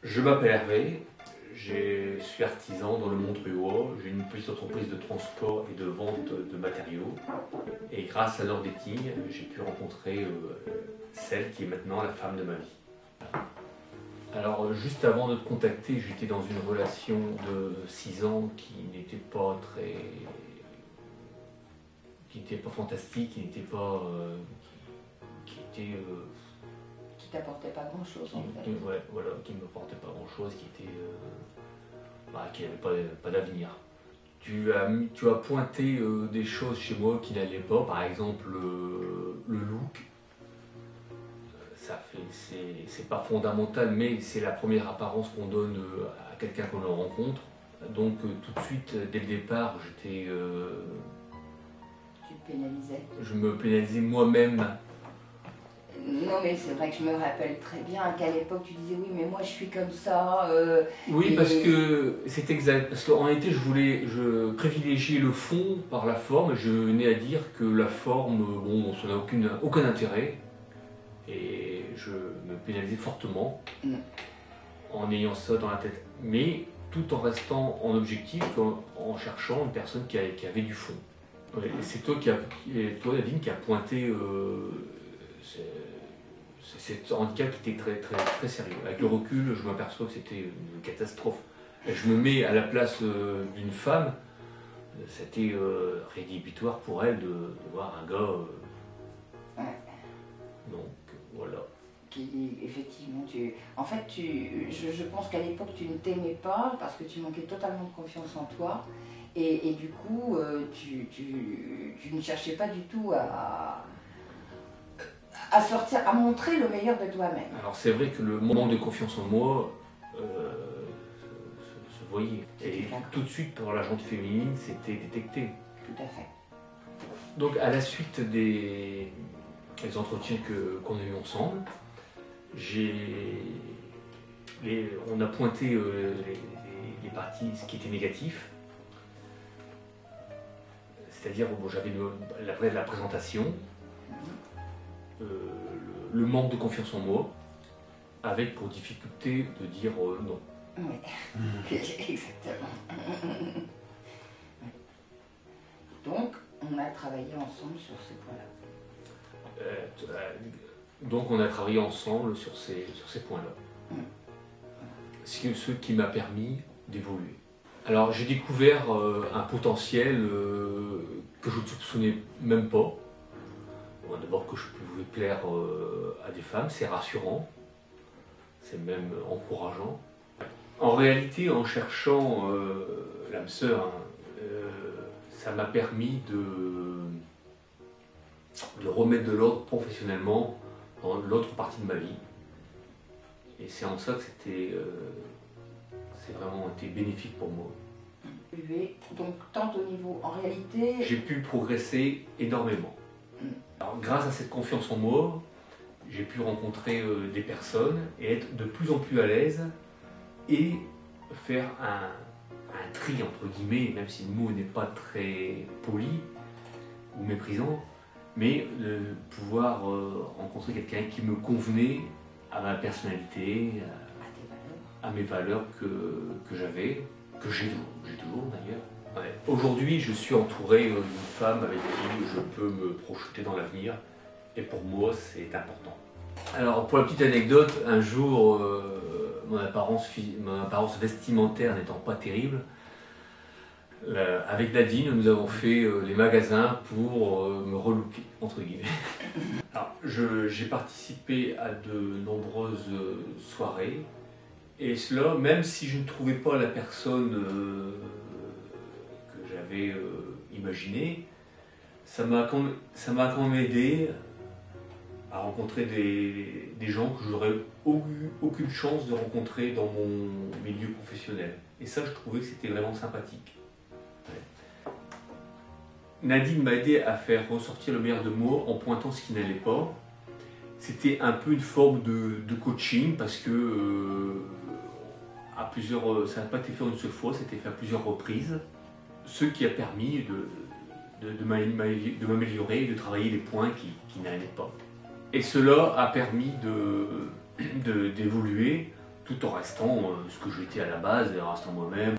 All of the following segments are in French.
Je m'appelle Hervé, je suis artisan dans le Montreuil. J'ai une petite entreprise de transport et de vente de matériaux. Et grâce à leur dating, j'ai pu rencontrer celle qui est maintenant la femme de ma vie. Alors, juste avant de te contacter, j'étais dans une relation de 6 ans qui n'était pas fantastique, qui n'était pas... qui était... Qui t'apportait pas grand chose en fait. Ouais, voilà, qui ne m'apportait pas grand chose, qui n'avait pas d'avenir. Tu as pointé des choses chez moi qui n'allaient pas, par exemple le look. C'est pas fondamental, mais c'est la première apparence qu'on donne à quelqu'un qu'on rencontre. Donc tout de suite, dès le départ, Tu te pénalisais. je me pénalisais moi-même. Non mais c'est vrai que je me rappelle très bien qu'à l'époque tu disais oui mais moi je suis comme ça. Oui, parce que c'est exact. Parce qu'en réalité, je privilégiais le fond par la forme. Je venais à dire que la forme, bon, ça n'a aucun intérêt. Et je me pénalisais fortement en ayant ça dans la tête. Mais tout en restant en objectif, en cherchant une personne qui avait du fond. Ouais, et c'est toi, Nadine, qui a pointé cet handicap qui était très, très, très sérieux. Avec le recul, je m'aperçois que c'était une catastrophe. Et je me mets à la place d'une femme, c'était rédhibitoire pour elle de voir un gars. Donc voilà. Effectivement, je pense qu'à l'époque tu ne t'aimais pas parce que tu manquais totalement de confiance en toi et du coup tu ne cherchais pas du tout à sortir, à montrer le meilleur de toi-même. Alors c'est vrai que le manque de confiance en moi se voyait. Et tout de suite, pour la gente féminine, c'était détecté. Tout à fait. Donc à la suite des entretiens qu'on a eu ensemble, on a pointé les parties, ce qui était négatif. C'est-à-dire, bon, j'avais la présentation, le manque de confiance en moi, avec pour difficulté de dire non. Oui, exactement. Donc, on a travaillé ensemble sur ces points-là. Donc, on a travaillé ensemble sur ces points-là. Ce qui m'a permis d'évoluer. Alors, j'ai découvert un potentiel que je ne soupçonnais même pas. Bon, d'abord que je pouvais plaire à des femmes, c'est rassurant, c'est même encourageant. En réalité, en cherchant l'âme sœur, ça m'a permis de remettre de l'ordre professionnellement dans l'autre partie de ma vie. Et c'est en ça que c'est vraiment été bénéfique pour moi. Donc, tant au niveau, en réalité... J'ai pu progresser énormément. Alors, grâce à cette confiance en moi, j'ai pu rencontrer des personnes et être de plus en plus à l'aise et faire un tri, entre guillemets, même si le mot n'est pas très poli ou méprisant, mais de pouvoir rencontrer quelqu'un qui me convenait à ma personnalité, à mes valeurs que j'avais, que j'ai toujours d'ailleurs. Ouais. Aujourd'hui, je suis entouré d'une femme avec qui je peux me projeter dans l'avenir, et pour moi, c'est important. Alors, pour la petite anecdote, un jour, mon apparence vestimentaire n'étant pas terrible, avec Nadine, nous avons fait les magasins pour me relooker, entre guillemets. Alors, j'ai participé à de nombreuses soirées, et cela, même si je ne trouvais pas la personne que j'avais imaginée, ça m'a quand même aidé à rencontrer des gens que j'aurais aucune chance de rencontrer dans mon milieu professionnel. Et ça, je trouvais que c'était vraiment sympathique. Ouais. Nadine m'a aidé à faire ressortir le meilleur de moi en pointant ce qui n'allait pas. C'était un peu une forme de coaching parce que ça n'a pas été fait une seule fois, c'était fait à plusieurs reprises. Ce qui a permis de m'améliorer et de travailler les points qui n'allaient pas. Et cela a permis d'évoluer tout en restant ce que j'étais à la base, en restant moi-même.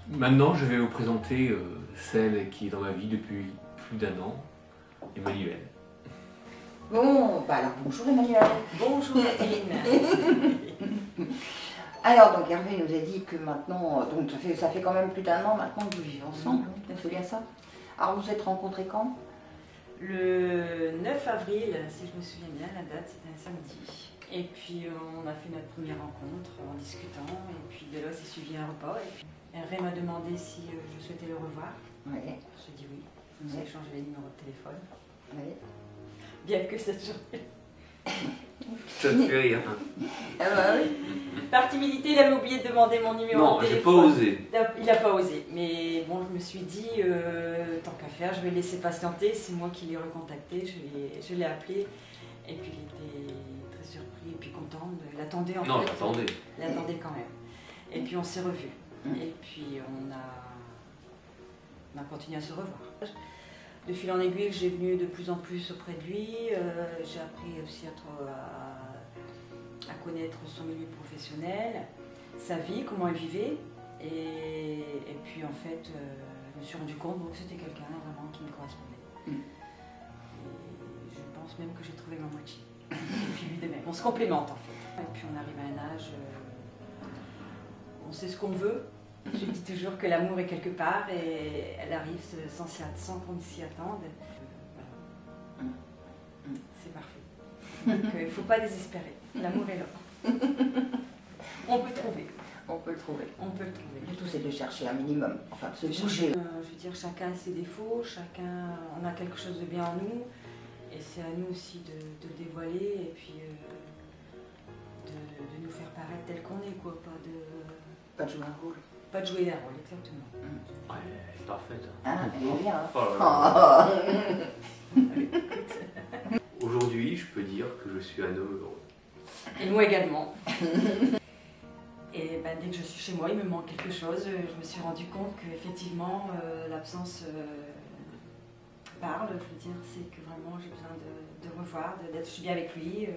Maintenant, je vais vous présenter celle qui est dans ma vie depuis plus d'1 an, Emmanuel. Bon, bah alors bonjour Emmanuel. Bonjour Catherine. Alors donc Hervé nous a dit que maintenant, donc ça fait quand même plus d'1 an maintenant que vous vivez ensemble, c'est bien ça? Alors vous vous êtes rencontrés quand? Le 9 avril, si je me souviens bien, la date c'était un samedi. Et puis on a fait notre première rencontre en discutant, et puis de là c'est suivi un repas. Et puis Hervé m'a demandé si je souhaitais le revoir. Oui. J'ai dit oui. On s'est échangé les numéros de téléphone. Oui. Bien que cette journée. Ça te fait rire, hein? Ah bah oui. Par timidité, il avait oublié de demander mon numéro Non, de j'ai téléphone. pas osé. Il n'a pas osé. Mais bon, je me suis dit, tant qu'à faire, je vais le laisser patienter. C'est moi qui l'ai recontacté. Je l'ai appelé. Et puis il était très surpris et puis content. Il attendait en fait. Non, j'attendais. Il attendait quand même. Et puis on s'est revus. Et puis on a continué à se revoir. De fil en aiguille, j'ai venu de plus en plus auprès de lui. J'ai appris aussi à connaître son milieu professionnel, sa vie, comment elle vivait. Et puis en fait, je me suis rendu compte que c'était quelqu'un vraiment qui me correspondait. Et je pense même que j'ai trouvé ma moitié. Et puis lui de même. On se complémente en fait. Et puis on arrive à un âge, on sait ce qu'on veut. Je dis toujours que l'amour est quelque part et elle arrive sans qu'on s'y attende. Voilà. C'est parfait. Donc il ne faut pas désespérer. L'amour est là. On peut trouver. On peut le trouver. On peut le trouver. Le tout c'est de chercher un minimum, enfin de se bouger. Je veux dire, chacun a ses défauts, on a quelque chose de bien en nous. Et c'est à nous aussi de le dévoiler et puis de nous faire paraître tel qu'on est, quoi. Pas de jouer un rôle. Pas de jouer un rôle, exactement. Ouais, elle est parfaite. Ah, elle est bien. Hein. Oh là là. Oh. Aujourd'hui, je peux dire que je suis un homme heureux. Et moi également. Et ben, dès que je suis chez moi, il me manque quelque chose. Je me suis rendu compte qu'effectivement, l'absence parle. Je veux dire, c'est que vraiment j'ai besoin de revoir, d'être bien avec lui.